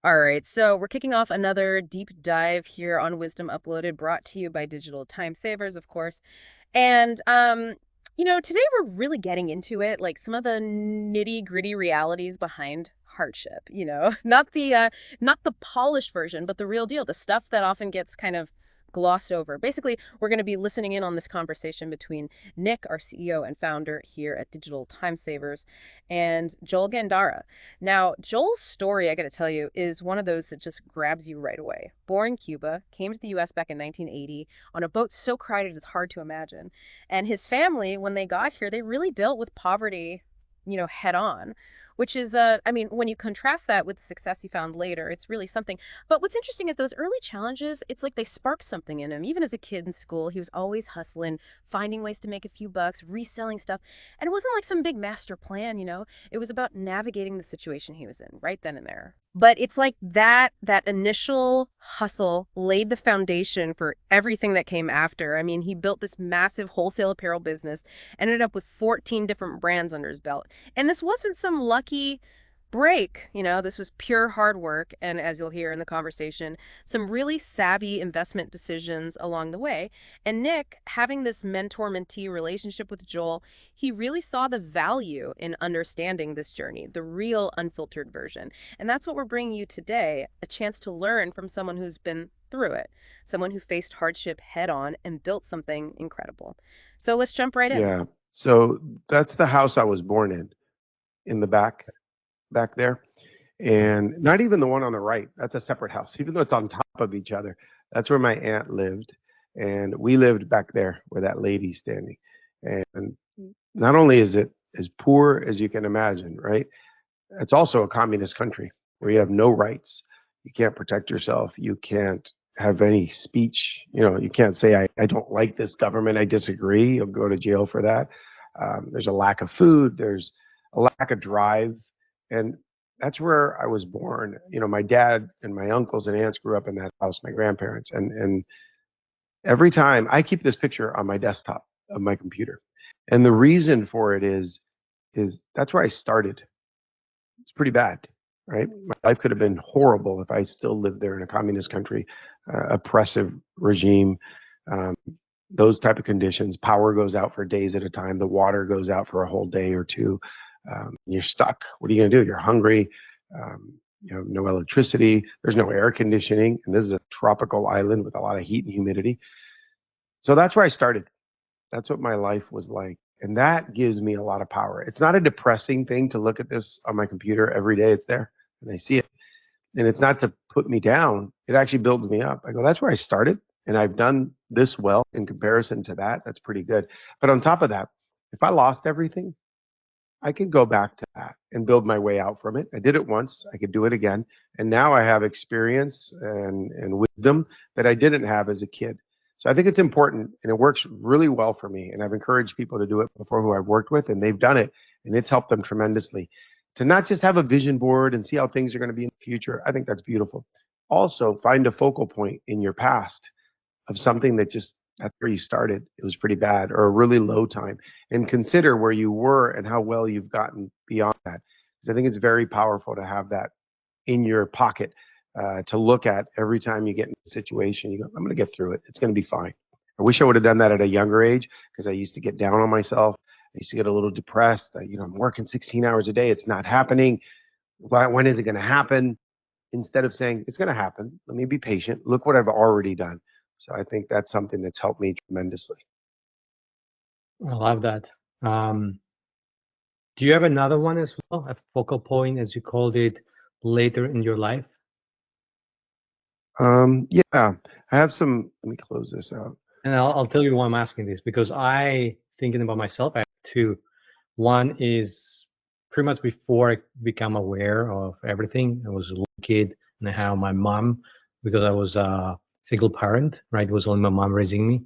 All right, so we're kicking off another deep dive here on Wisdom Uploaded, brought to you by Digital Time Savers, of course. And today we're really getting into it, like some of the nitty-gritty realities behind hardship, not the polished version, but the real deal, the stuff that often gets kind of glossed over. Basically, we're going to be listening in on this conversation between Nick, our CEO and founder here at Digital Time Savers, and Joel Gandara. Now, Joel's story, I got to tell you, is one of those that just grabs you right away. Born in Cuba, came to the US back in 1980 on a boat so crowded it's hard to imagine. And his family, when they got here, they really dealt with poverty, head on, which is, when you contrast that with the success he found later, it's really something. But what's interesting is those early challenges, it's like they sparked something in him. Even as a kid in school, he was always hustling, finding ways to make a few bucks, reselling stuff. And it wasn't like some big master plan. It was about navigating the situation he was in right then and there. But it's like that initial hustle laid the foundation for everything that came after. I mean, he built this massive wholesale apparel business, ended up with 14 different brands under his belt. And this wasn't some lucky break. This was pure hard work. And as you'll hear in the conversation, some really savvy investment decisions along the way. And Nick, having this mentor-mentee relationship with Joel, he really saw the value in understanding this journey, the real unfiltered version. And that's what we're bringing you today, a chance to learn from someone who's been through it, someone who faced hardship head on and built something incredible. So let's jump right in. Yeah. So that's the house I was born in the back there. And not even the one on the right. That's a separate house, even though it's on top of each other. That's where my aunt lived. And we lived back there where that lady's standing. And not only is it as poor as you can imagine, right? It's also a communist country where you have no rights. You can't protect yourself. You can't have any speech. You can't say, I don't like this government. I disagree. You'll go to jail for that. There's a lack of food. There's a lack of drive. And that's where I was born. My dad and my uncles and aunts grew up in that house, my grandparents. And every time I keep this picture on my desktop of my computer. And the reason for it is that's where I started. It's pretty bad, right? My life could have been horrible if I still lived there in a communist country, oppressive regime, um, those type of conditions. Power goes out for days at a time. The water goes out for a whole day or two. You're stuck. What are you going to do? You're hungry. You have no electricity. There's no air conditioning. And this is a tropical island with a lot of heat and humidity. So that's where I started. That's what my life was like. And that gives me a lot of power. It's not a depressing thing to look at this on my computer every day. It's there and I see it. And it's not to put me down. It actually builds me up. I go, that's where I started. And I've done this well in comparison to that. That's pretty good. But on top of that, if I lost everything, I could go back to that and build my way out from it. I did it once. I could do it again. And now I have experience and wisdom that I didn't have as a kid. So I think it's important and it works really well for me. And I've encouraged people to do it before who I've worked with, and they've done it. And it's helped them tremendously. To not just have a vision board and see how things are going to be in the future, I think that's beautiful. Also, find a focal point in your past of something that just that's where you started. It was pretty bad or a really low time, and consider where you were and how well you've gotten beyond that. Because I think it's very powerful to have that in your pocket to look at every time you get in a situation. You go, I'm going to get through it. It's going to be fine. I wish I would have done that at a younger age because I used to get down on myself. I used to get a little depressed. I'm working 16 hours a day. It's not happening. When is it going to happen? Instead of saying, it's going to happen. Let me be patient. Look what I've already done. So I think that's something that's helped me tremendously. I love that. Do you have another one as well, a focal point, as you called it, later in your life? Yeah, I have some. Let me close this out. And I'll tell you why I'm asking this, because thinking about myself, I have two. One is pretty much before I became aware of everything. I was a little kid and how my mom, because I was a single parent, right? It was only my mom raising me,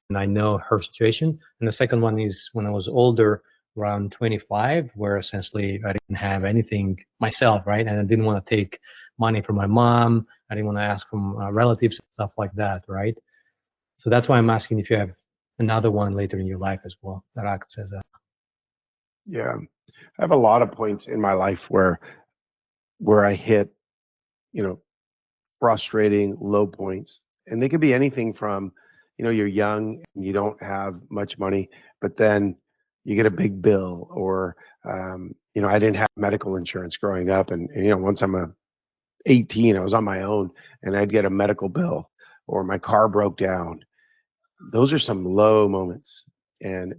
and I know her situation. And the second one is when I was older, around 25, where essentially I didn't have anything myself, right? And I didn't want to take money from my mom. I didn't want to ask from relatives and stuff like that, right? So that's why I'm asking if you have another one later in your life as well that acts as a. Yeah, I have a lot of points in my life where I hit, you know, frustrating low points. And they could be anything from, you're young and you don't have much money, but then you get a big bill, or, I didn't have medical insurance growing up. And once I'm 18, I was on my own and I'd get a medical bill, or my car broke down. Those are some low moments.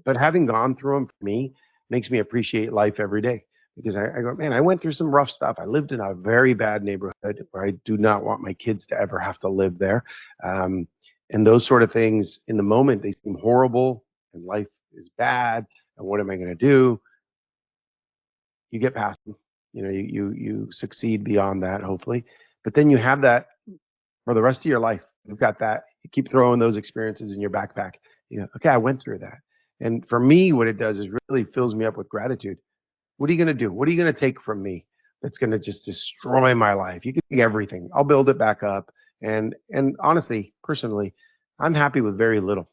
But having gone through them for me makes me appreciate life every day, because I go, man, I went through some rough stuff. I lived in a very bad neighborhood where I do not want my kids to ever have to live there. Um, and those sort of things in the moment, they seem horrible and life is bad. And what am I going to do? You get past them. You succeed beyond that, hopefully. But then you have that for the rest of your life. You've got that. You keep throwing those experiences in your backpack. Okay, I went through that. And for me, what it does is really fills me up with gratitude. What are you going to do? What are you going to take from me that's going to just destroy my life? You can take everything. I'll build it back up. And honestly, personally, I'm happy with very little.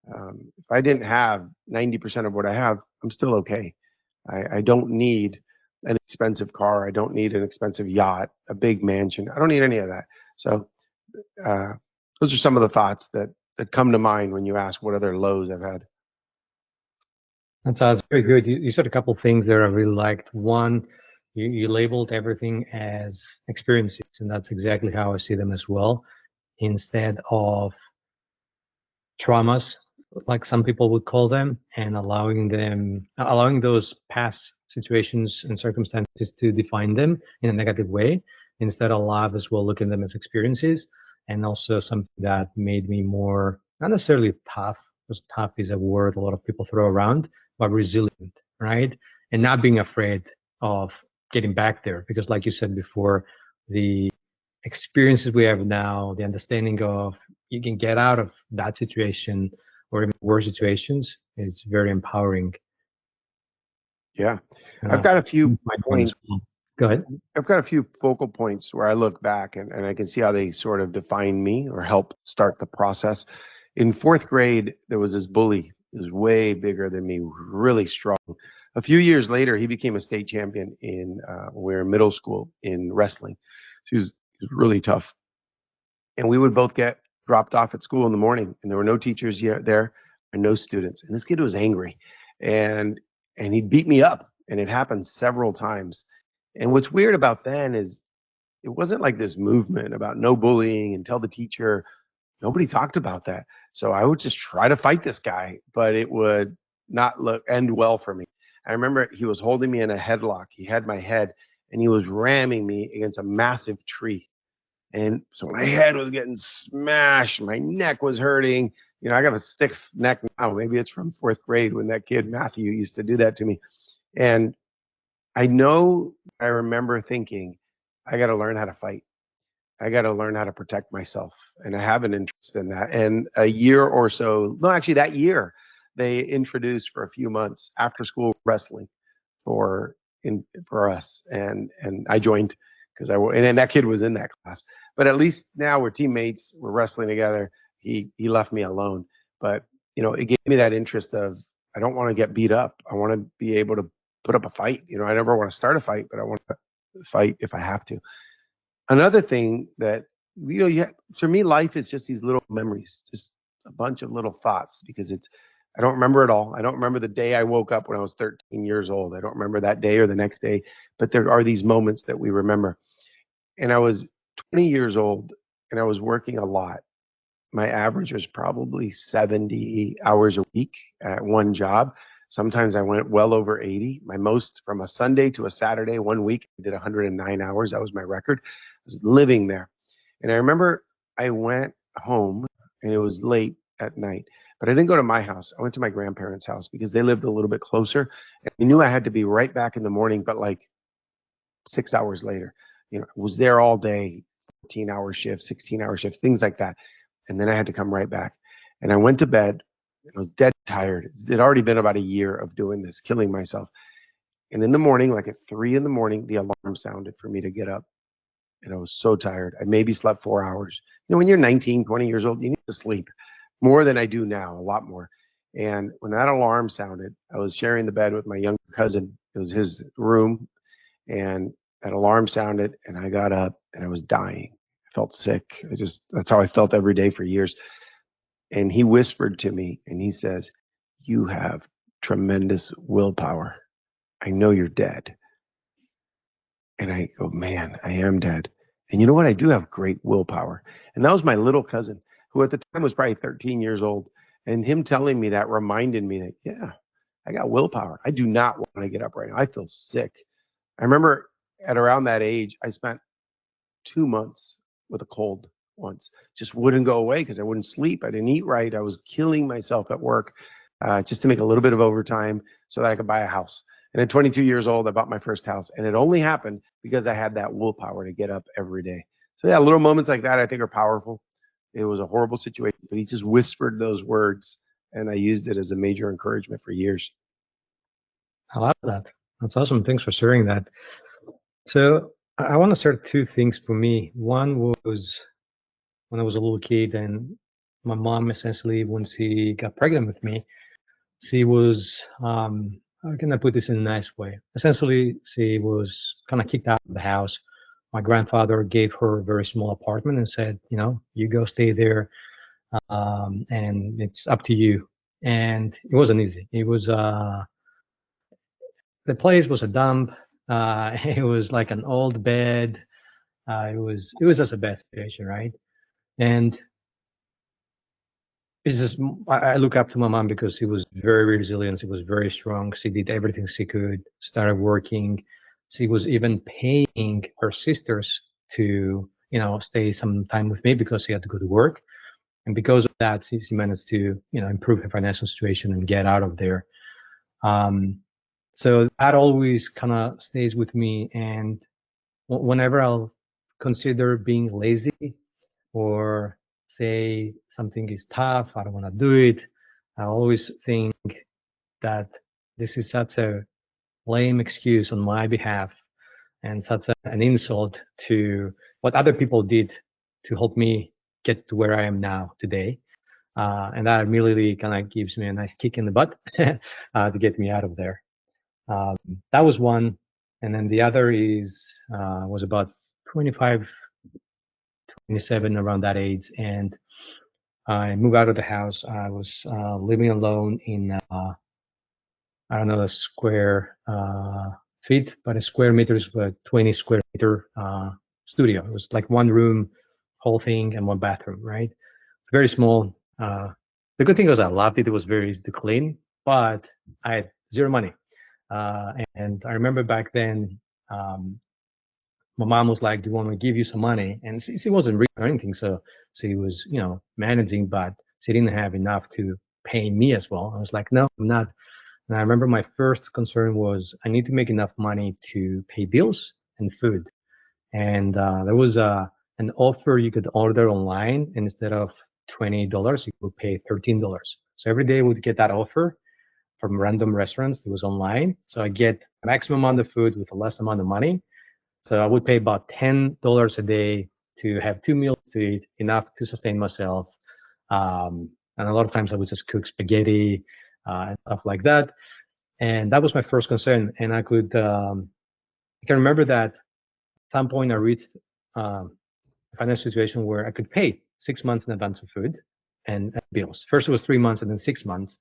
If I didn't have 90% of what I have, I'm still okay. I don't need an expensive car. I don't need an expensive yacht, a big mansion. I don't need any of that. So uh, those are some of the thoughts that come to mind when you ask what other lows I've had. That sounds very good. You said a couple things there I really liked. One, you labeled everything as experiences, and that's exactly how I see them as well. Instead of traumas, like some people would call them, and allowing those past situations and circumstances to define them in a negative way. Instead, alive as well, looking at them as experiences, and also something that made me more, not necessarily tough, because tough is a word a lot of people throw around, but resilient, right? And not being afraid of getting back there, because like you said before, the experiences we have now, the understanding of you can get out of that situation or even worse situations, it's very empowering. Yeah. And I've that's got a few my point as points. well. Go ahead. I've got a few focal points where I look back and I can see how they sort of define me or help start the process. In fourth grade, there was this bully. He was way bigger than me, really strong. A few years later, he became a state champion when we were in middle school in wrestling. So he was really tough. And we would both get dropped off at school in the morning, and there were no teachers yet there and no students. And this kid was angry, and he'd beat me up, and it happened several times. And what's weird about then is it wasn't like this movement about no bullying and tell the teacher. Nobody talked about that. So I would just try to fight this guy, but it would not end well for me. I remember he was holding me in a headlock. He had my head, and he was ramming me against a massive tree. And so my head was getting smashed. My neck was hurting. I got a stiff neck now. Maybe it's from fourth grade when that kid, Matthew, used to do that to me. And I remember thinking, I got to learn how to fight. I got to learn how to protect myself. And I have an interest in that. And a year or so, no, actually that year, they introduced for a few months after school wrestling for for us, and I joined because and that kid was in that class. But at least now we're teammates. We're wrestling together. He left me alone, but it gave me that interest of I don't want to get beat up. I want to be able to put up a fight. I never want to start a fight, but I want to fight if I have to. Another thing that for me, life is just these little memories, just a bunch of little thoughts because I don't remember it all. I don't remember the day I woke up when I was 13 years old. I don't remember that day or the next day, but there are these moments that we remember. And I was 20 years old and I was working a lot. My average was probably 70 hours a week at one job. Sometimes I went well over 80. My most from a Sunday to a Saturday, one week, I did 109 hours. That was my record. I was living there. And I remember I went home and it was late at night, but I didn't go to my house. I went to my grandparents' house because they lived a little bit closer. And I knew I had to be right back in the morning, but like 6 hours later, I was there all day, 14-hour shifts, 16-hour shifts, things like that. And then I had to come right back. And I went to bed. I was dead tired. It had already been about a year of doing this, killing myself. And in the morning, like at 3 in the morning, the alarm sounded for me to get up. And I was so tired. I maybe slept 4 hours. When you're 19, 20 years old, you need to sleep more than I do now, a lot more. And when that alarm sounded, I was sharing the bed with my younger cousin. It was his room. And That alarm sounded, and I got up, and I was dying. I felt sick. That's how I felt every day for years. And he whispered to me, and he says, "You have tremendous willpower. I know you're dead." And I go, "Man, I am dead. And you know what? I do have great willpower." And that was my little cousin, who at the time was probably 13 years old. And him telling me that reminded me that, yeah, I got willpower. I do not want to get up right now. I feel sick. I remember at around that age, I spent 2 months with a cold once. Just wouldn't go away because I wouldn't sleep. I didn't eat right. I was killing myself at work just to make a little bit of overtime so that I could buy a house. And at 22 years old, I bought my first house. And it only happened because I had that willpower to get up every day. So, yeah, little moments like that I think are powerful. It was a horrible situation, but he just whispered those words. And I used it as a major encouragement for years. I love that. That's awesome. Thanks for sharing that. So I want to start two things for me. One was when I was a little kid, and my mom essentially, when she got pregnant with me, she was, how can I put this in a nice way? Essentially, she was kind of kicked out of the house. My grandfather gave her a very small apartment and said, you go stay there, and it's up to you. And it wasn't easy. It was, the place was a dump. It was like an old bed. It was just a bad situation, right? And it's just I look up to my mom because she was very resilient. She was very strong. She did everything she could. Started working. She was even paying her sisters to stay some time with me because she had to go to work. And because of that, she managed to improve her financial situation and get out of there. So that always kind of stays with me. And whenever I'll consider being lazy or say something is tough, I don't want to do it, I always think that this is such a lame excuse on my behalf and such an insult to what other people did to help me get to where I am now today. And that immediately kind of gives me a nice kick in the butt to get me out of there. That was one. And then the other was about 25, 27, around that age. And I moved out of the house. I was living alone in, I don't know the square feet, but a square meter is a 20 square meter studio. It was like one room, whole thing, and one bathroom, right? Very small. The good thing was I loved it. It was very easy to clean, but I had zero money. And I remember back then, my mom was like, "Do you want me to give you some money?" And she wasn't rich or anything, so she was, managing, but she didn't have enough to pay me as well. I was like, "No, I'm not." And I remember my first concern was I need to make enough money to pay bills and food. And there was an offer you could order online, and instead of $20, you could pay $13. So every day we would get that offer from random restaurants that was online. So I get the maximum amount of food with a less amount of money. So I would pay about $10 a day to have 2 meals to eat, enough to sustain myself. And a lot of times I would just cook spaghetti and stuff like that. And that was my first concern. And I can remember that at some point I reached a financial situation where I could pay 6 months in advance of food and bills. First it was 3 months and then 6 months.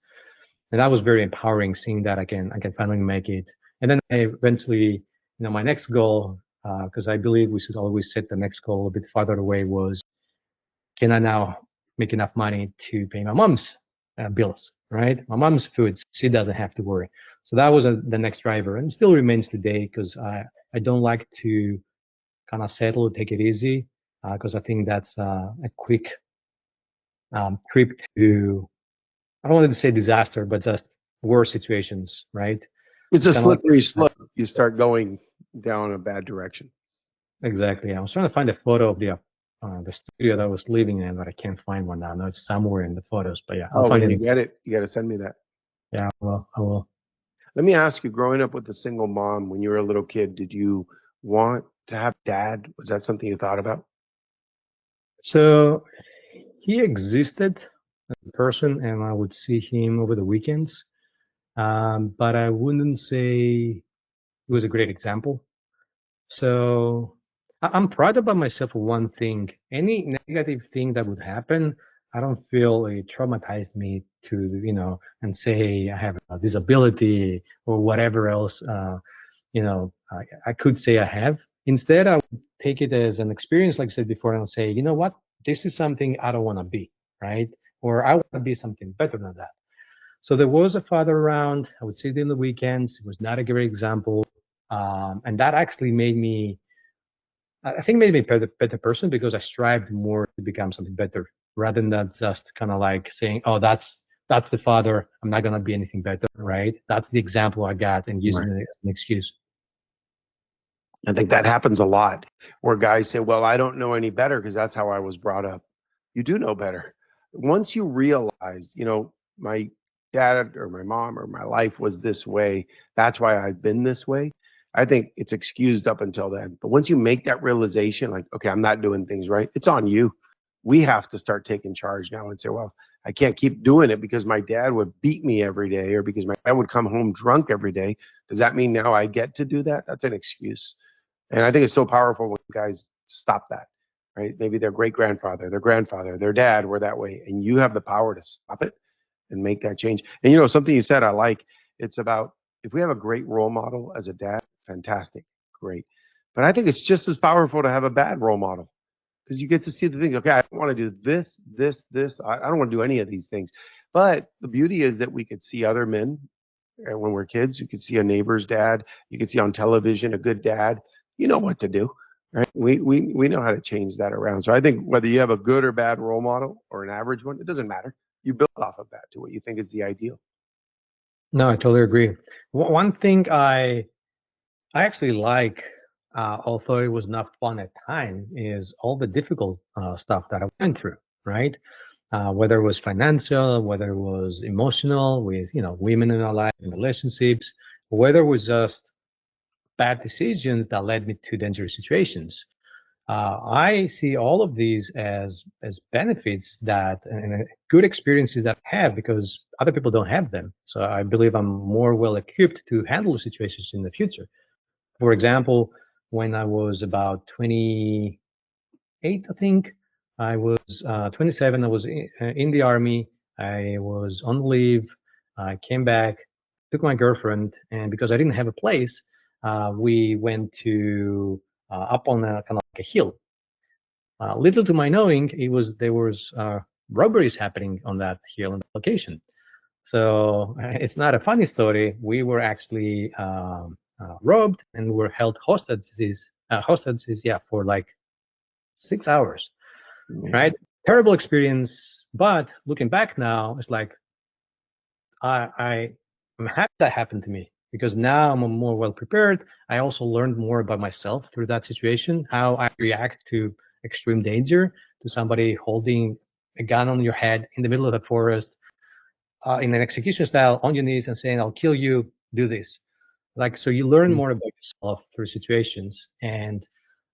And that was very empowering, seeing that I can finally make it. And then I eventually, my next goal, because I believe we should always set the next goal a bit farther away, was, can I now make enough money to pay my mom's bills, right? My mom's food, she doesn't have to worry. So that was the next driver, and still remains today, because I don't like to kind of settle, take it easy, because I think that's a quick trip to, I don't want to say disaster, but just worse situations, right? It's a Kind of like, slippery slope. You start going down a bad direction. exactly. I was trying to find a photo of the studio that I was living in, but I can't find one now. I know it's somewhere in the photos, but yeah, I'll Oh, find when it. you get it, you got to send me that. Yeah, well, I will. Let me ask you, growing up with a single mom, when you were a little kid, did you want to have dad? Was that something you thought about? So he existed as a person, and I would see him over the weekends. But I wouldn't say he was a great example. So I'm proud about myself for one thing. Any negative thing that would happen, I don't feel it traumatized me to, and say I have a disability or whatever else, I could say I have. Instead, I would take it as an experience, like I said before, and I'll say, you know what, this is something I don't want to be, right? Or I want to be something better than that. So there was a father around. I would see it in the weekends. It was not a great example. And that actually made me, I think, made me a better person because I strived more to become something better rather than just kind of like saying, oh, that's the father. I'm not going to be anything better, right? That's the example I got and using Right. it as an excuse. I think that happens a lot where guys say, well, I don't know any better because that's how I was brought up. You do know better. Once you realize, my dad or my mom or my life was this way, that's why I've been this way. I think it's excused up until then. But once you make that realization, like, okay, I'm not doing things right, it's on you. We have to start taking charge now and say, well, I can't keep doing it because my dad would beat me every day or because my dad would come home drunk every day. Does that mean now I get to do that? That's an excuse. And I think it's so powerful when guys stop that, right? Maybe their great grandfather, their grandfather, their dad were that way. And you have the power to stop it and make that change. And something you said I like, it's about if we have a great role model as a dad, fantastic, great. But I think it's just as powerful to have a bad role model because you get to see the things. Okay, I don't want to do this, this, this. I don't want to do any of these things. But the beauty is that we could see other men when we're kids. You could see a neighbor's dad. You could see on television a good dad. You know what to do, right? We know how to change that around. So I think whether you have a good or bad role model or an average one, it doesn't matter. You build off of that to what you think is the ideal. No, I totally agree. One thing I actually like, although it was not fun at time, is all the difficult stuff that I went through, right? Whether it was financial, whether it was emotional with, women in our life and relationships, whether it was just bad decisions that led me to dangerous situations. I see all of these as benefits that and good experiences that I have because other people don't have them. So I believe I'm more well equipped to handle situations in the future. For example, when I was about 28, I think, I was 27. I was in the army. I was on leave. I came back, took my girlfriend, and because I didn't have a place, we went to up on a kind of like a hill. Little to my knowing, there was robberies happening on that hill and location. So it's not a funny story. We were actually robbed and were held hostages, yeah, for like 6 hours, Yeah. right? Terrible experience. But looking back now, it's like I'm happy that happened to me because now I'm more well prepared. I also learned more about myself through that situation, how I react to extreme danger, to somebody holding a gun on your head in the middle of the forest, in an execution style, on your knees and saying, "I'll kill you. Do this." Like, so you learn more about yourself through situations. And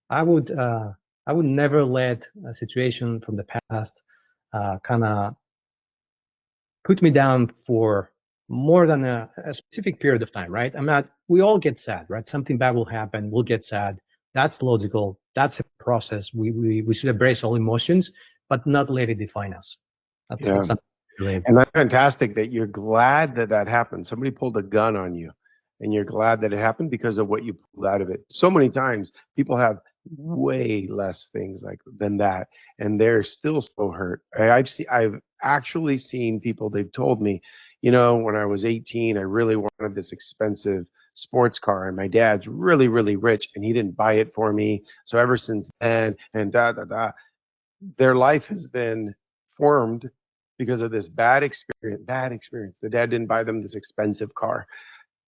I would uh, I would never let a situation from the past kind of put me down for more than a specific period of time, right? I'm not. We all get sad, right? Something bad will happen. We'll get sad. That's logical. That's a process. We should embrace all emotions, but not let it define us. Yeah. That's something I believe. And that's fantastic that you're glad that that happened. Somebody pulled a gun on you and you're glad that it happened because of what you pulled out of it. So many times people have way less things like than that and they're still so hurt. I've actually seen people, they've told me, when I was 18, I really wanted this expensive sports car and my dad's really, really rich and he didn't buy it for me. So ever since then and their life has been formed because of this bad experience. Bad experience. The dad didn't buy them this expensive car.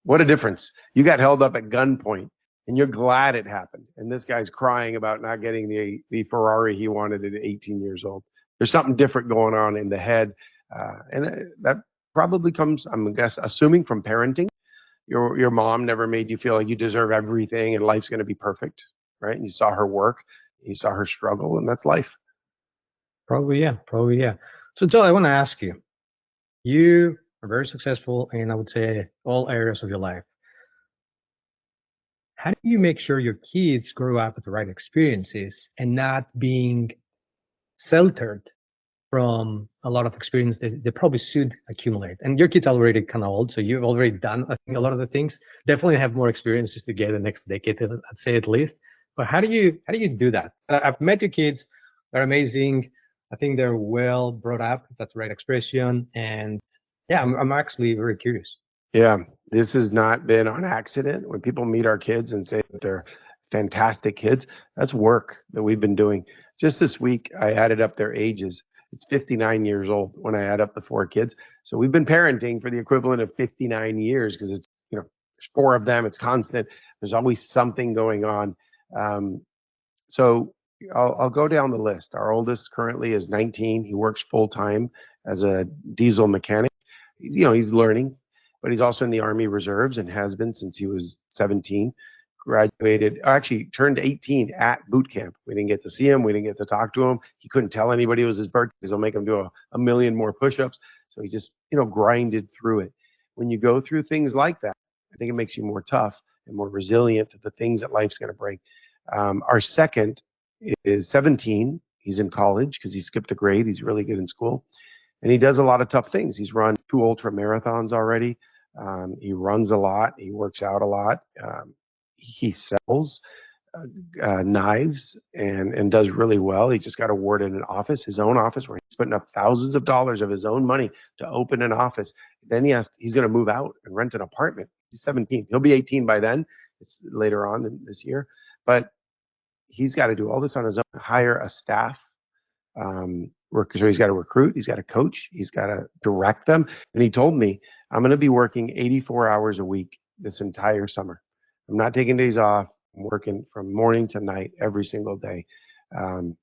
What a difference. You got held up at gunpoint and you're glad it happened. And this guy's crying about not getting the Ferrari he wanted at 18 years old. There's something different going on in the head. And that probably comes, assuming from parenting. Your mom never made you feel like you deserve everything and life's going to be perfect, right? And you saw her work, you saw her struggle, and that's life. Probably, yeah. Probably, yeah. So, Joel, I want to ask you. You are very successful in, I would say, all areas of your life. how do you make sure your kids grow up with the right experiences and not being sheltered from a lot of experience they probably should accumulate? And your kids are already kind of old, so you've already done, I think, a lot of the things. Definitely have more experiences to get the next decade, I'd say at least. But how do you do that? I've met your kids; they're amazing. I think they're well brought up, if that's the right expression. And yeah, I'm actually very curious. Yeah, this has not been on accident. When people meet our kids and say that they're fantastic kids, that's work that we've been doing. Just this week, I added up their ages. It's 59 years old when I add up the four kids. So we've been parenting for the equivalent of 59 years because it's, there's four of them. It's constant. There's always something going on. Um, so I'll go down the list. Our oldest currently is 19. He works full time as a diesel mechanic. He's learning, but he's also in the Army Reserves and has been since he was 17. Graduated, actually turned 18 at boot camp. We didn't get to see him. We didn't get to talk to him. He couldn't tell anybody it was his birthday because they'll make him do a million more push-ups. So he just, grinded through it. When you go through things like that, I think it makes you more tough and more resilient to the things that life's going to bring. Our second is 17. He's in college because he skipped a grade. He's really good in school. And he does a lot of tough things. He's run 2 ultra marathons already. He runs a lot. He works out a lot. He sells knives and does really well. He just got awarded an office, his own office, where he's putting up thousands of dollars of his own money to open an office. Then he's going to move out and rent an apartment. He's 17. He'll be 18 by then. It's later on in this year. But he's got to do all this on his own, hire a staff. So he's got to recruit, he's got to coach, he's got to direct them. And he told me, I'm going to be working 84 hours a week this entire summer. I'm not taking days off. I'm working from morning to night every single day. Um,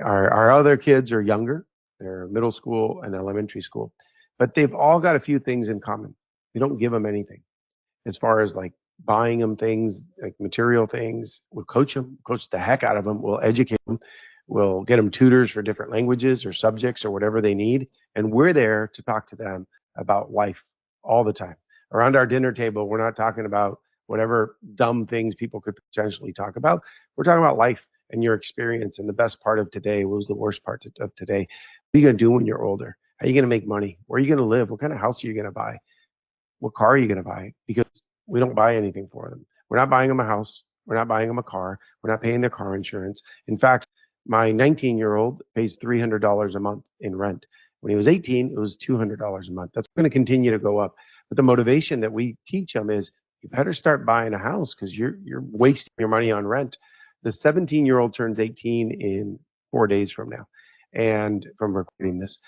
our other kids are younger. They're middle school and elementary school, but they've all got a few things in common. We don't give them anything as far as like buying them things, like material things. We'll coach them, coach the heck out of them. We'll educate them. We'll get them tutors for different languages or subjects or whatever they need. And we're there to talk to them about life all the time. Around our dinner table, we're not talking about whatever dumb things people could potentially talk about. We're talking about life and your experience and the best part of today. What was the worst part of today? What are you going to do when you're older? How are you going to make money? Where are you going to live? What kind of house are you going to buy? What car are you going to buy? Because we don't buy anything for them. We're not buying them a house. We're not buying them a car. We're not paying their car insurance. In fact, my 19-year-old pays $300 a month in rent. When he was 18, it was $200 a month. That's going to continue to go up. But the motivation that we teach them is you better start buying a house because you're wasting your money on rent. The 17-year-old turns 18 in 4 days from now, and from recording this,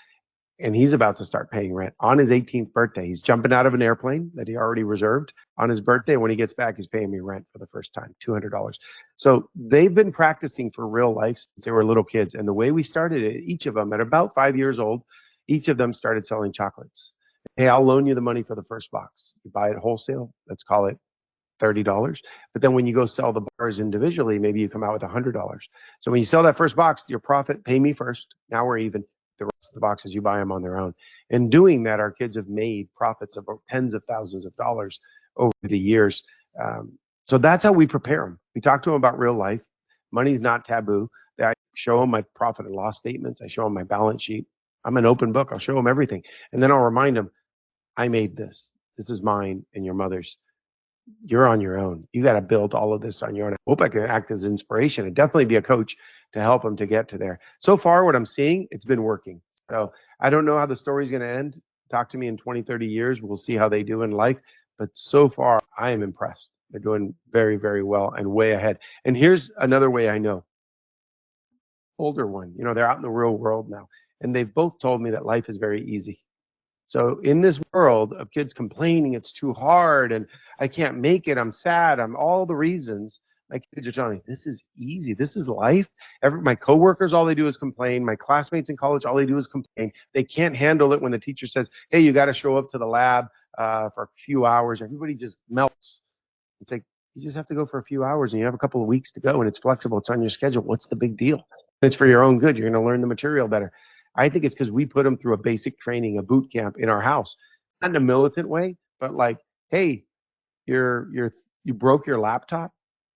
and he's about to start paying rent on his 18th birthday. He's jumping out of an airplane that he already reserved on his birthday. When he gets back, he's paying me rent for the first time, $200. So they've been practicing for real life since they were little kids. And the way we started it, each of them at about 5 years old, each of them started selling chocolates. Hey, I'll loan you the money for the first box. You buy it wholesale. Let's call it $30. But then when you go sell the bars individually, maybe you come out with $100. So when you sell that first box, your profit, pay me first. Now we're even. The rest of the boxes, you buy them on their own. And doing that, our kids have made profits of tens of thousands of dollars over the years. So that's how we prepare them. We talk to them about real life. Money's not taboo. I show them my profit and loss statements. I show them my balance sheet. I'm an open book. I'll show them everything. And then I'll remind them, I made this. This is mine and your mother's. You're on your own. You got to build all of this on your own. I hope I can act as inspiration and definitely be a coach to help them to get to there. So far, what I'm seeing, it's been working. So I don't know how the story's going to end. Talk to me in 20, 30 years. We'll see how they do in life. But so far, I am impressed. They're doing very, very well and way ahead. And here's another way I know. Older one, they're out in the real world now. And they've both told me that life is very easy. So in this world of kids complaining it's too hard and I can't make it, I'm sad, I'm all the reasons, my kids are telling me this is easy, this is life. My coworkers, all they do is complain. My classmates in college, all they do is complain. They can't handle it when the teacher says, hey, you got to show up to the lab for a few hours. Everybody just melts. It's like, you just have to go for a few hours and you have a couple of weeks to go and it's flexible. It's on your schedule. What's the big deal? It's for your own good. You're going to learn the material better. I think it's because we put them through a basic training, a boot camp in our house, not in a militant way, but like, hey, you're you broke your laptop,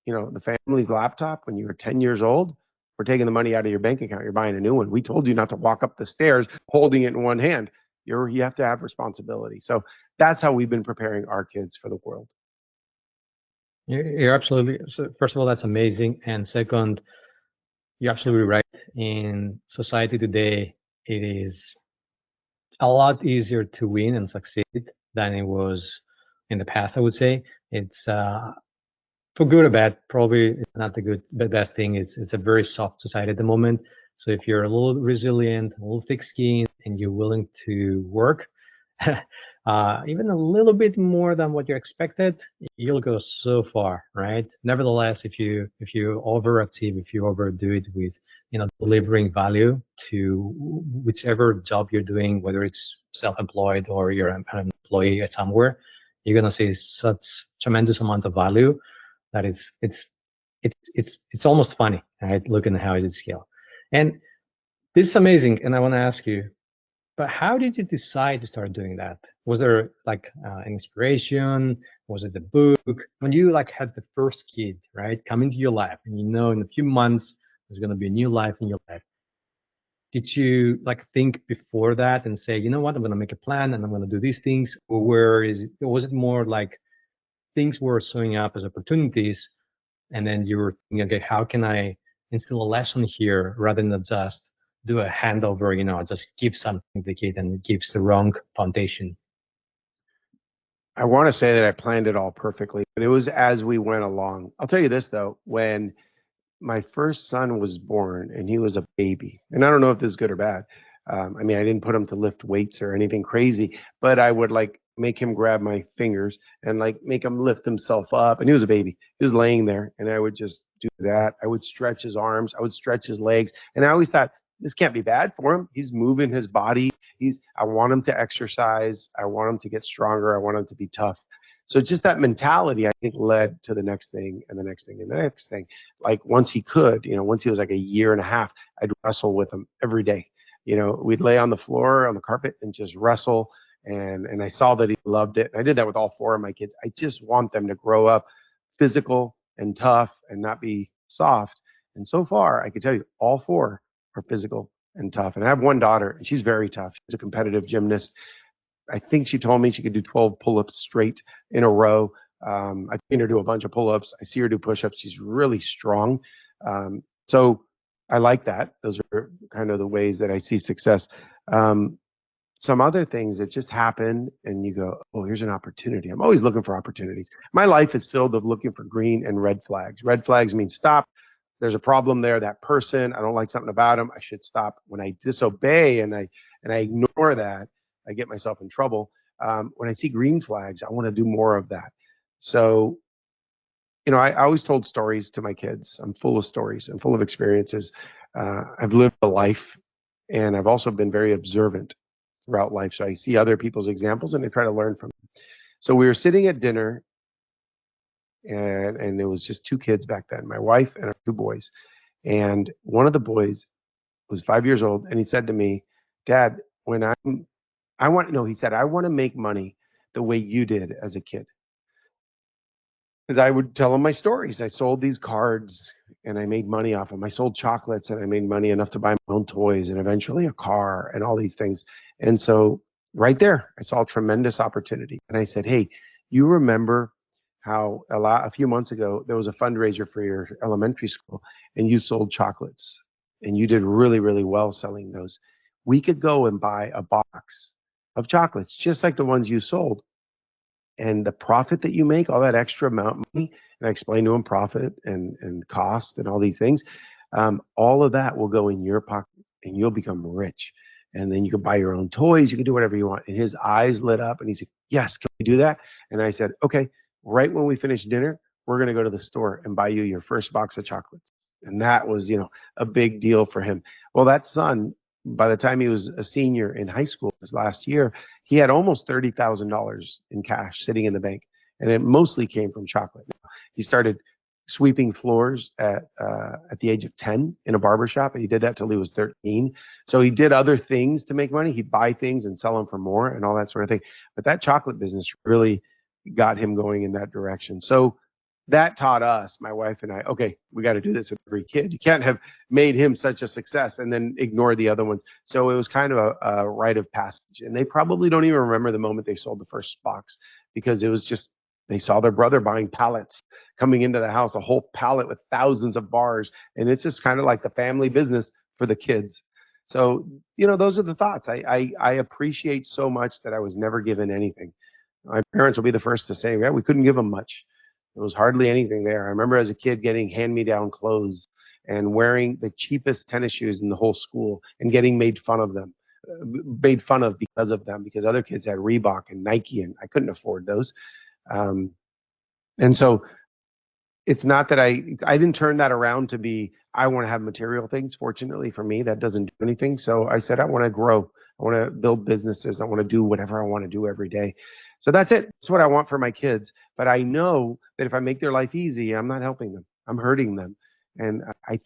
the family's laptop when you were 10 years old, we're taking the money out of your bank account. You're buying a new one. We told you not to walk up the stairs holding it in one hand. You have to have responsibility. So that's how we've been preparing our kids for the world. You're absolutely, so first of all, that's amazing. And second, you're absolutely right. In society today, it is a lot easier to win and succeed than it was in the past, I would say. It's for good or bad, probably it's not the best thing. It's a very soft society at the moment. So if you're a little resilient, a little thick-skinned, and you're willing to work, even a little bit more than what you expected, you'll go so far, right? Nevertheless, if you overachieve, if you overdo it with delivering value to whichever job you're doing, whether it's self-employed or you're an employee at somewhere, you're gonna see such tremendous amount of value that it's almost funny, right? Looking at how it scale. And this is amazing. And I want to ask you, but how did you decide to start doing that? Was there like an inspiration? Was it the book? When you like had the first kid, right, come into your life, and in a few months there's going to be a new life in your life. Did you like think before that and say, you know what, I'm going to make a plan and I'm going to do these things? Or was it more like things were showing up as opportunities, and then you were thinking, okay, how can I instill a lesson here rather than just do a handover, just give something to the kid and it gives the wrong foundation? I want to say that I planned it all perfectly, but it was as we went along. I'll tell you this though, when my first son was born and he was a baby, and I don't know if this is good or bad. I mean, I didn't put him to lift weights or anything crazy, but I would like make him grab my fingers and like make him lift himself up. And he was a baby. He was laying there, and I would just do that. I would stretch his arms. I would stretch his legs. And I always thought, this can't be bad for him. He's moving his body. I want him to exercise. I want him to get stronger. I want him to be tough. So just that mentality, I think, led to the next thing and the next thing and the next thing. Like once he was like a year and a half, I'd wrestle with him every day. We'd lay on the floor on the carpet and just wrestle. And I saw that he loved it. I did that with all four of my kids. I just want them to grow up physical and tough and not be soft. And so far, I can tell you all four are physical and tough. And I have one daughter, and she's very tough. She's a competitive gymnast. I think she told me she could do 12 pull-ups straight in a row. I've seen her do a bunch of pull-ups. I see her do push-ups. She's really strong. So I like that. Those are kind of the ways that I see success. Some other things that just happen and you go, oh, here's an opportunity. I'm always looking for opportunities. My life is filled of looking for green and red flags. Red flags mean stop. There's a problem there. That person, I don't like something about them. I should stop. When I disobey and I ignore that, I get myself in trouble. When I see green flags, I want to do more of that. So, I always told stories to my kids. I'm full of stories. I'm full of experiences. I've lived a life, and I've also been very observant throughout life. So I see other people's examples and I try to learn from them. So we were sitting at dinner, and it was just two kids back then, my wife and our two boys. And one of the boys was 5 years old, and he said to me, Dad, he said, I want to make money the way you did as a kid. Because I would tell him my stories. I sold these cards and I made money off them. I sold chocolates and I made money enough to buy my own toys and eventually a car and all these things. And so right there, I saw a tremendous opportunity. And I said, hey, you remember how a few months ago, there was a fundraiser for your elementary school and you sold chocolates and you did really, really well selling those. We could go and buy a box of chocolates, just like the ones you sold, and the profit that you make, all that extra amount of money, and I explained to him profit and cost and all these things, all of that will go in your pocket and you'll become rich. And then you can buy your own toys, you can do whatever you want. And his eyes lit up and he said, yes, can we do that? And I said, okay, right when we finish dinner, we're going to go to the store and buy you your first box of chocolates. And that was, a big deal for him. Well, that son, by the time he was a senior in high school this last year, he had almost $30,000 in cash sitting in the bank, and it mostly came from chocolate. He started sweeping floors at the age of 10 in a barber shop, and he did that till he was 13. So he did other things to make money. He'd buy things and sell them for more and all that sort of thing. But that chocolate business really got him going in that direction. So that taught us, my wife and I, okay, we got to do this with every kid. You can't have made him such a success and then ignore the other ones. So it was kind of a rite of passage. And they probably don't even remember the moment they sold the first box, because it was just, they saw their brother buying pallets coming into the house, a whole pallet with thousands of bars. And it's just kind of like the family business for the kids. So, those are the thoughts. I appreciate so much that I was never given anything. My parents will be the first to say, yeah, we couldn't give them much. There was hardly anything there. I remember as a kid getting hand-me-down clothes and wearing the cheapest tennis shoes in the whole school and getting made fun of because of them, because other kids had Reebok and Nike and I couldn't afford those. Um, and so it's not that I didn't turn that around to be, I want to have material things. Fortunately for me, that doesn't do anything. So I said, I want to grow. I want to build businesses. I want to do whatever I want to do every day. So that's it. That's what I want for my kids. But I know that if I make their life easy, I'm not helping them. I'm hurting them. And I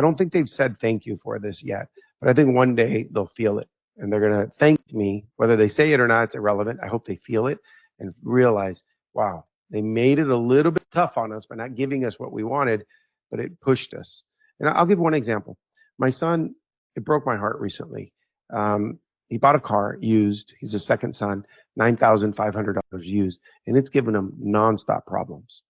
don't think they've said thank you for this yet, but I think one day they'll feel it and they're going to thank me. Whether they say it or not, it's irrelevant. I hope they feel it and realize, wow, they made it a little bit tough on us by not giving us what we wanted, but it pushed us. And I'll give one example. My son, it broke my heart recently. He bought a car used. He's a second son, $9,500 used, and it's given him nonstop problems.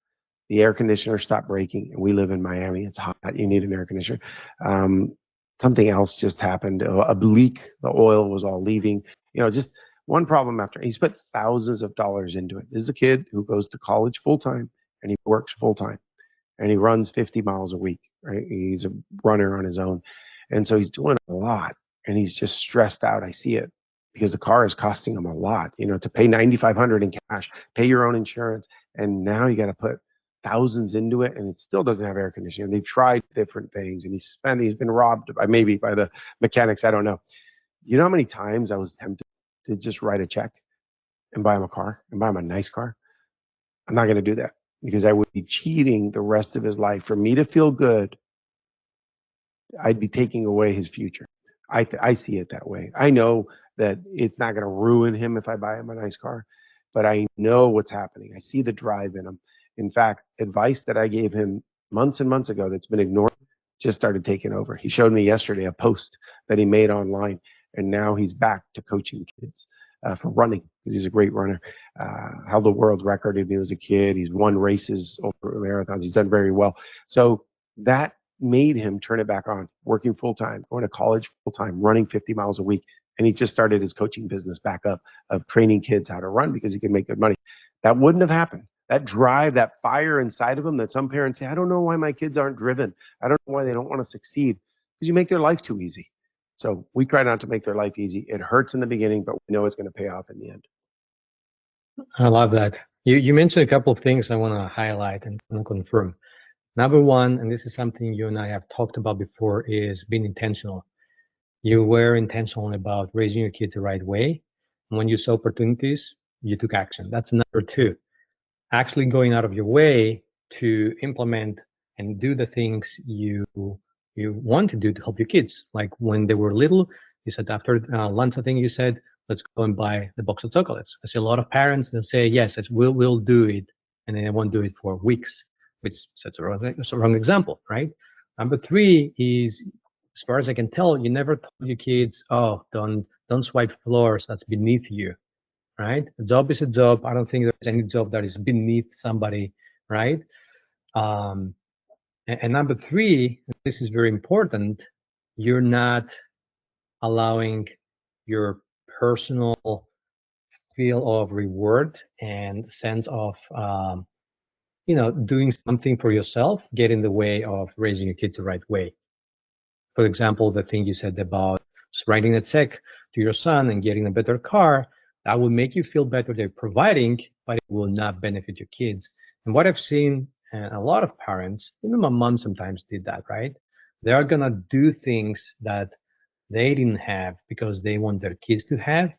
The air conditioner stopped breaking, and we live in Miami. It's hot. You need an air conditioner. Um, Something else just happened. A leak. The oil was all leaving. Just one problem after. He spent thousands of dollars into it. This is a kid who goes to college full time and he works full time and he runs 50 miles a week. Right? He's a runner on his own, and so he's doing a lot and he's just stressed out. I see it because the car is costing him a lot. To pay 9,500 in cash, pay your own insurance, and now you got to put thousands into it, and it still doesn't have air conditioning. They've tried different things, and he's been robbed maybe by the mechanics. I don't know. You know how many times I was tempted to just write a check and buy him a car and buy him a nice car? I'm not going to do that because I would be cheating the rest of his life. For me to feel good, I'd be taking away his future. I see it that way. I know that it's not going to ruin him if I buy him a nice car, but I know what's happening. I see the drive in him. In fact, advice that I gave him months and months ago that's been ignored just started taking over. He showed me yesterday a post that he made online, and now he's back to coaching kids for running because he's a great runner. Held a world record when he was a kid. He's won races over marathons. He's done very well. So that made him turn it back on, working full time, going to college full time, running 50 miles a week. And he just started his coaching business back up of training kids how to run because he could make good money. That wouldn't have happened. That drive, that fire inside of them that some parents say, I don't know why my kids aren't driven. I don't know why they don't want to succeed, because you make their life too easy. So we try not to make their life easy. It hurts in the beginning, but we know it's going to pay off in the end. I love that. You mentioned a couple of things I want to highlight and confirm. Number one, and this is something you and I have talked about before, is being intentional. You were intentional about raising your kids the right way. And when you saw opportunities, you took action. That's number two. Actually going out of your way to implement and do the things you want to do to help your kids. Like when they were little, you said after lunch, I think you said, let's go and buy the box of chocolates. I see a lot of parents that say, yes, we'll do it, and then they won't do it for weeks, which sets a wrong example, right? Number three is, as far as I can tell, you never told your kids, oh, don't swipe floors, that's beneath you, right? A job is a job. I don't think there's any job that is beneath somebody, right? And number three, this is very important, you're not allowing your personal feel of reward and sense of doing something for yourself get in the way of raising your kids the right way. For example, the thing you said about just writing a check to your son and getting a better car, that will make you feel better they're providing, but it will not benefit your kids. And what I've seen, a lot of parents, even my mom sometimes did that, right? They are gonna do things that they didn't have because they want their kids to have,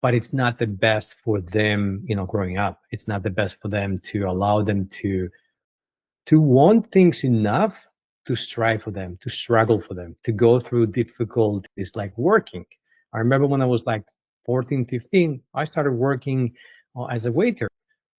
but it's not the best for them, growing up. It's not the best for them to allow them to want things enough to strive for them, to struggle for them, to go through difficulties like working. I remember when I was like 14, 15, I started working as a waiter.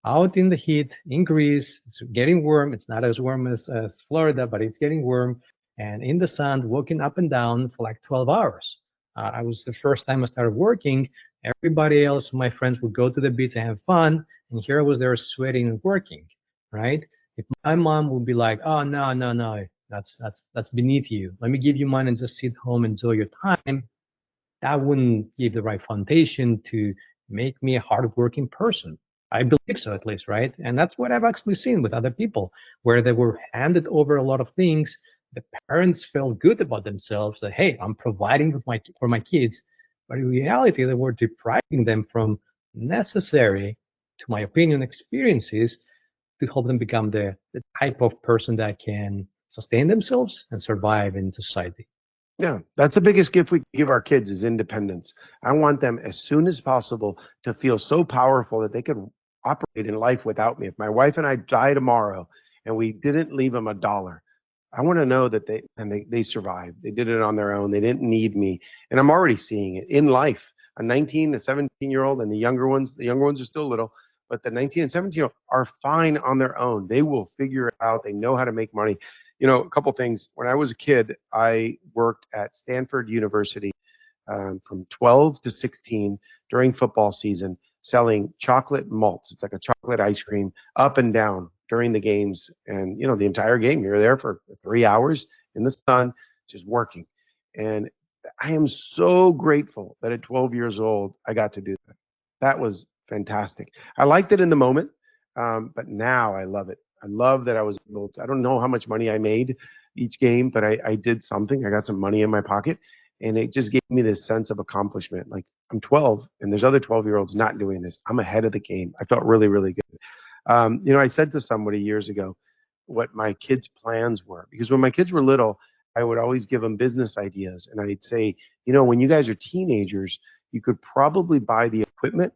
out in the heat in Greece. It's getting warm. It's not as warm as Florida, but it's getting warm. And in the sun, walking up and down for like 12 hours. I was the first time I started working. Everybody else, my friends, would go to the beach and have fun. And here I was there sweating and working, right? If my mom would be like, oh, no, no, no, that's beneath you. Let me give you money and just sit home, enjoy your time. That wouldn't give the right foundation to make me a hardworking person. I believe so, at least, right? And that's what I've actually seen with other people, where they were handed over a lot of things. The parents felt good about themselves that, hey, I'm providing for my kids. But in reality, they were depriving them from necessary, to my opinion, experiences to help them become the type of person that can sustain themselves and survive in society. Yeah, that's the biggest gift we can give our kids is independence. I want them as soon as possible to feel so powerful that they could operate in life without me. If my wife and I die tomorrow and we didn't leave them a dollar, I want to know that they survived. They did it on their own. They didn't need me. And I'm already seeing it in life. A 19, a 17-year-old, and the younger ones are still little, but the 19 and 17-year-old are fine on their own. They will figure it out. They know how to make money. A couple things. When I was a kid, I worked at Stanford University from 12 to 16 during football season, selling chocolate malts. It's like a chocolate ice cream up and down during the games. And, the entire game, you're there for 3 hours in the sun, just working. And I am so grateful that at 12 years old, I got to do that. That was fantastic. I liked it in the moment, but now I love it. I love that I was able to, I don't know how much money I made each game, but I did something. I got some money in my pocket, and it just gave me this sense of accomplishment. Like, I'm 12 and there's other 12-year-olds not doing this. I'm ahead of the game. I felt really, really good. I said to somebody years ago what my kids' plans were, because when my kids were little, I would always give them business ideas. And I'd say, when you guys are teenagers, you could probably buy the equipment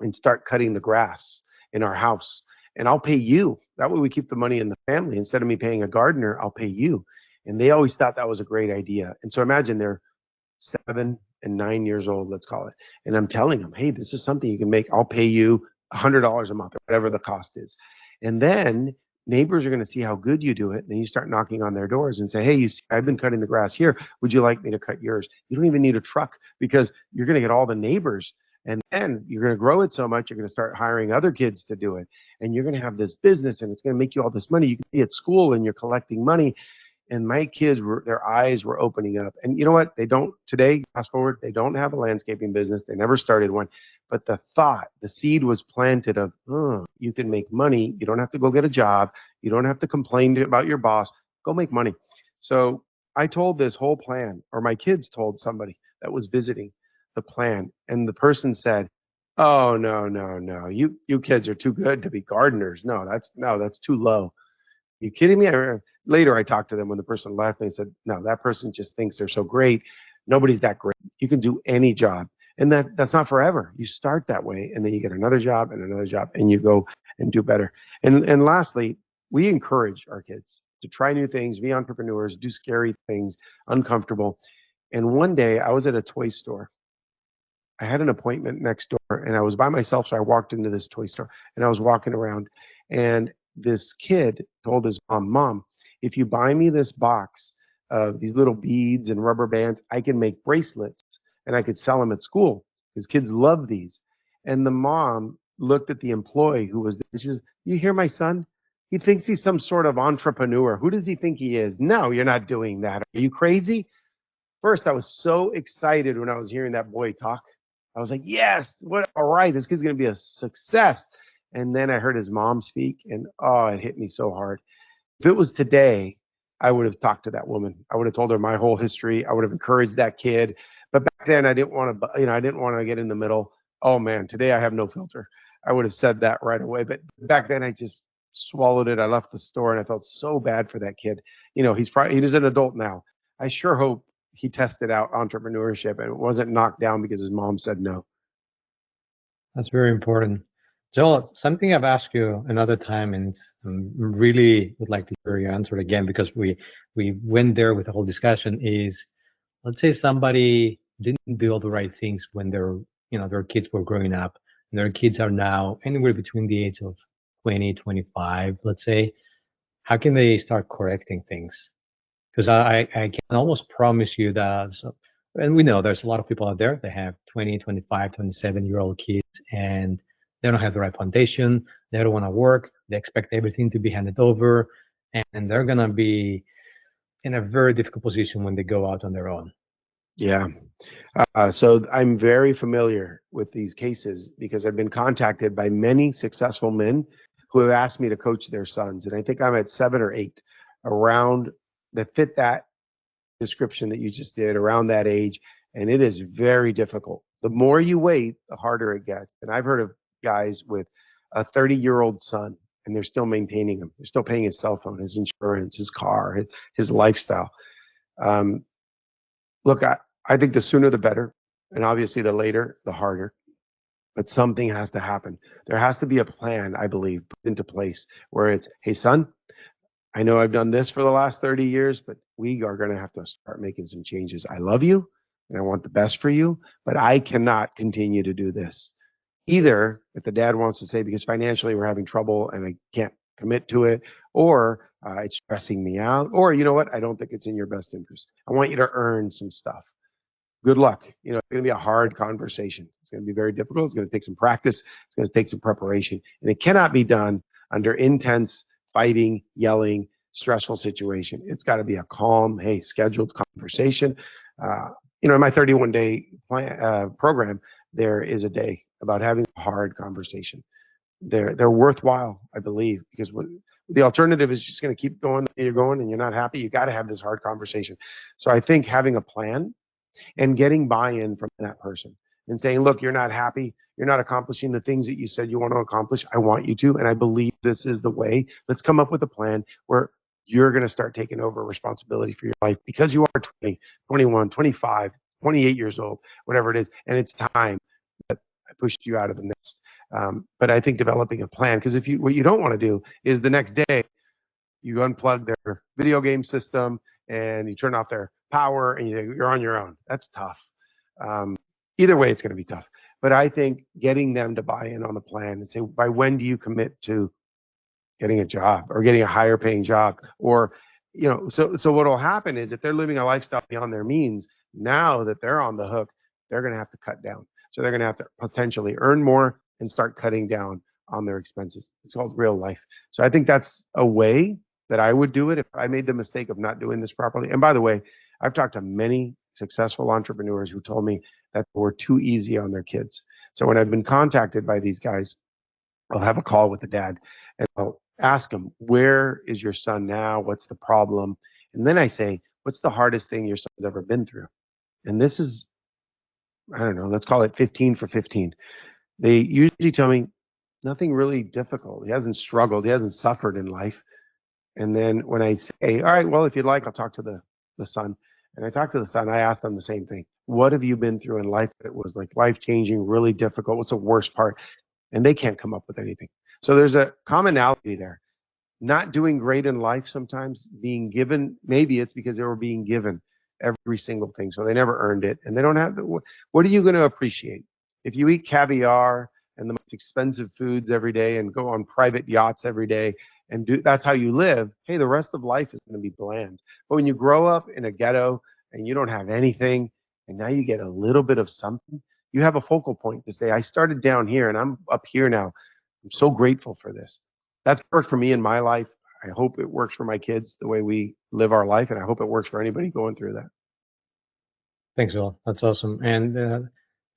and start cutting the grass in our house. And I'll pay you. That way we keep the money in the family. Instead of me paying a gardener, I'll pay you. And they always thought that was a great idea. And so imagine they're 7 and 9 years old, let's call it. And I'm telling them, hey, this is something you can make. I'll pay you $100 a month or whatever the cost is. And then neighbors are going to see how good you do it. And then you start knocking on their doors and say, hey, you see, I've been cutting the grass here. Would you like me to cut yours? You don't even need a truck, because you're going to get all the neighbors. And then you're going to grow it so much, you're going to start hiring other kids to do it. And you're going to have this business, and it's going to make you all this money. You can be at school and you're collecting money. And my kids their eyes were opening up. And you know what? They don't today, fast forward, they don't have a landscaping business. They never started one. But the seed was planted of, oh, you can make money. You don't have to go get a job. You don't have to complain about your boss. Go make money. So I told this whole plan, or my kids told somebody that was visiting the plan. And the person said, oh, no, no, no. You kids are too good to be gardeners. No, that's too low. You kidding me? Later, I talked to them when the person left, and they said, no, that person just thinks they're so great. Nobody's that great. You can do any job. And that's not forever. You start that way, and then you get another job and another job, and you go and do better. And lastly, we encourage our kids to try new things, be entrepreneurs, do scary things, uncomfortable. And one day I was at a toy store. I had an appointment next door, and I was by myself. So I walked into this toy store, and I was walking around, and this kid told his mom, if you buy me this box of these little beads and rubber bands, I can make bracelets and I could sell them at school because kids love these. And the mom looked at the employee who was there. She says, you hear my son? He thinks he's some sort of entrepreneur. Who does he think he is? No, you're not doing that. Are you crazy? First, I was so excited when I was hearing that boy talk. I was like, yes, all right, this kid's going to be a success. And then I heard his mom speak, and oh, it hit me so hard. If it was today, I would have talked to that woman. I would have told her my whole history. I would have encouraged that kid. But back then, I didn't want to, I didn't want to get in the middle. Oh man, today I have no filter. I would have said that right away. But back then, I just swallowed it. I left the store, and I felt so bad for that kid. He's an adult now. I sure hope he tested out entrepreneurship and wasn't knocked down because his mom said no. That's very important. Joel, something I've asked you another time, and really would like to hear your answer again, because we went there with the whole discussion, is, let's say somebody didn't do all the right things when their kids were growing up. and their kids are now anywhere between the age of 20, 25, let's say, how can they start correcting things? Because I can almost promise you that, so, and we know there's a lot of people out there that have 20, 25, 27-year-old kids, and they don't have the right foundation. They don't want to work. They expect everything to be handed over, and they're going to be in a very difficult position when they go out on their own. Yeah. So I'm very familiar with these cases because I've been contacted by many successful men who have asked me to coach their sons. And I think I'm at 7 or 8 around that fit that description that you just did around that age. And it is very difficult. The more you wait, the harder it gets. And I've heard of guys with a 30-year-old son and they're still maintaining him. They're still paying his cell phone, his insurance, his car, his lifestyle. Um, Look, I think the sooner the better. And obviously the later, the harder. But something has to happen. There has to be a plan, I believe, put into place where it's, hey, son, I know I've done this for the last 30 years, but we are going to have to start making some changes. I love you and I want the best for you, but I cannot continue to do this. Either if the dad wants to say, because financially we're having trouble and I can't commit to it, or it's stressing me out, or you know what, I don't think it's in your best interest. I want you to earn some stuff. Good luck. It's going to be a hard conversation. It's going to be very difficult. It's going to take some practice. It's going to take some preparation. And it cannot be done under intense fighting, yelling, stressful situation. It's got to be a calm, hey, scheduled conversation. In my 31-day program, there is a day about having a hard conversation. They're worthwhile, I believe, because the alternative is just going to keep going. You're going and you're not happy. You got to have this hard conversation. So I think having a plan and getting buy-in from that person and saying, look, you're not happy. You're not accomplishing the things that you said you want to accomplish. I want you to, and I believe this is the way. Let's come up with a plan where you're going to start taking over responsibility for your life because you are 20, 21, 25, 28 years old, whatever it is. And it's time that I pushed you out of the nest. But I think developing a plan, because what you don't want to do is the next day you unplug their video game system and you turn off their power and you're on your own. That's tough. Either way, it's going to be tough. But I think getting them to buy in on the plan and say, by when do you commit to getting a job or getting a higher paying job? Or, so what will happen is if they're living a lifestyle beyond their means, now that they're on the hook, they're going to have to cut down. So they're going to have to potentially earn more and start cutting down on their expenses. It's called real life. So I think that's a way that I would do it if I made the mistake of not doing this properly. And by the way, I've talked to many successful entrepreneurs who told me that they were too easy on their kids. So when I've been contacted by these guys, I'll have a call with the dad and I'll ask him, where is your son now? What's the problem? And then I say, what's the hardest thing your son's ever been through? And this is, I don't know, let's call it 15 for 15. They usually tell me nothing really difficult. He hasn't struggled. He hasn't suffered in life. And then when I say, all right, well, if you'd like, I'll talk to the son. And I talk to the son, I ask them the same thing. What have you been through in life that was like life-changing, really difficult? What's the worst part? And they can't come up with anything. So there's a commonality there. Not doing great in life sometimes, being given, maybe it's because they were being given every single thing. So they never earned it. And they don't have what are you going to appreciate? If you eat caviar and the most expensive foods every day and go on private yachts every day and that's how you live, hey, the rest of life is going to be bland. But when you grow up in a ghetto and you don't have anything and now you get a little bit of something, you have a focal point to say, I started down here and I'm up here now. I'm so grateful for this. That's worked for me in my life. I hope it works for my kids the way we live our life, and I hope it works for anybody going through that. Thanks, Joel. That's awesome. And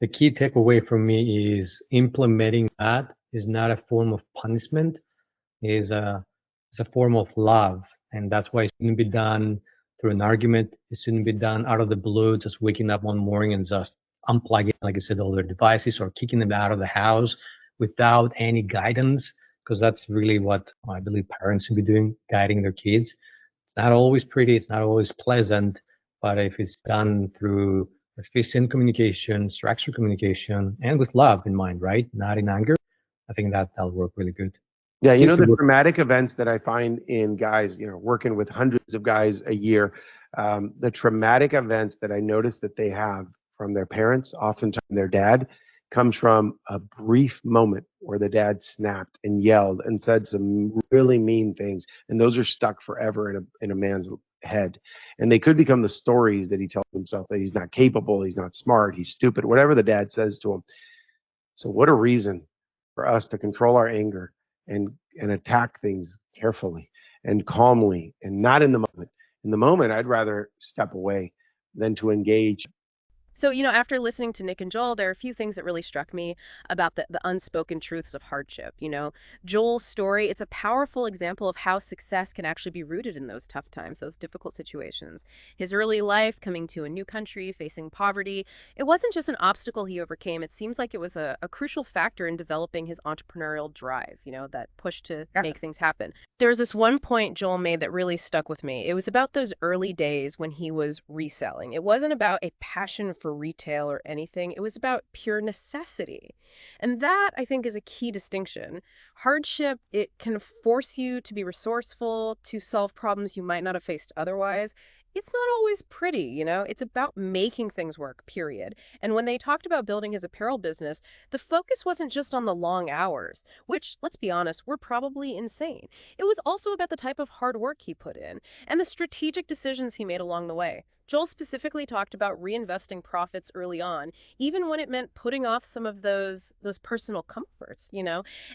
the key takeaway from me is implementing that is not a form of punishment, is it's a form of love. And that's why it shouldn't be done through an argument. It shouldn't be done out of the blue, just waking up one morning and just unplugging, like I said, all their devices or kicking them out of the house without any guidance, because that's really what I believe parents should be doing, guiding their kids. It's not always pretty, it's not always pleasant, but if it's done through efficient communication, structured communication, and with love in mind, right? Not in anger, I think that'll work really good. Yeah, Kids the traumatic events that I find in guys, working with hundreds of guys a year, the traumatic events that I notice that they have from their parents, oftentimes their dad, comes from a brief moment where the dad snapped and yelled and said some really mean things, and those are stuck forever in a man's head. And they could become the stories that he tells himself, that he's not capable, he's not smart, he's stupid, whatever the dad says to him. So what a reason for us to control our anger and attack things carefully and calmly and not in the moment. In the moment, I'd rather step away than to engage. So, after listening to Nick and Joel, there are a few things that really struck me about the unspoken truths of hardship. Joel's story, it's a powerful example of how success can actually be rooted in those tough times, those difficult situations. His early life, coming to a new country, facing poverty, it wasn't just an obstacle he overcame. It seems like it was a crucial factor in developing his entrepreneurial drive, that push to make things happen. There was this one point Joel made that really stuck with me. It was about those early days when he was reselling. It wasn't about a passion for retail or anything. It was about pure necessity. And that, I think, is a key distinction. Hardship, it can force you to be resourceful, to solve problems you might not have faced otherwise. It's not always pretty, It's about making things work, period. And when they talked about building his apparel business, the focus wasn't just on the long hours, which, let's be honest, were probably insane. It was also about the type of hard work he put in and the strategic decisions he made along the way. Joel specifically talked about reinvesting profits early on, even when it meant putting off some of those personal comforts.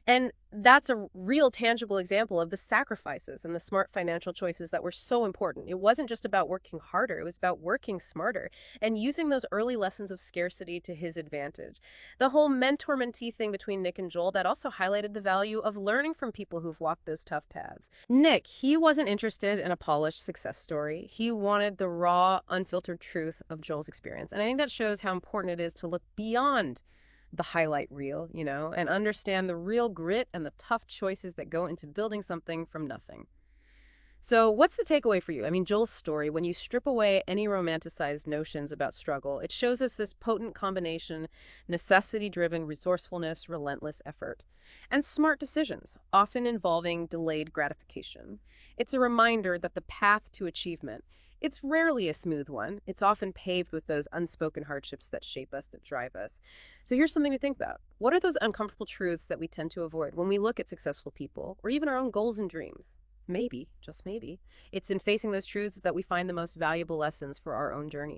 And that's a real tangible example of the sacrifices and the smart financial choices that were so important. It wasn't just about working harder, it was about working smarter and using those early lessons of scarcity to his advantage. The whole mentor-mentee thing between Nick and Joel, that also highlighted the value of learning from people who've walked those tough paths. Nick, he wasn't interested in a polished success story. He wanted the raw, unfiltered truth of Joel's experience. And I think that shows how important it is to look beyond the highlight reel, and understand the real grit and the tough choices that go into building something from nothing. So, what's the takeaway for you? I mean, Joel's story, when you strip away any romanticized notions about struggle, it shows us this potent combination: necessity driven resourcefulness, relentless effort, and smart decisions, often involving delayed gratification. It's a reminder that the path to achievement, it's rarely a smooth one. It's often paved with those unspoken hardships that shape us, that drive us. So here's something to think about. What are those uncomfortable truths that we tend to avoid when we look at successful people or even our own goals and dreams? Maybe, just maybe, it's in facing those truths that we find the most valuable lessons for our own journey.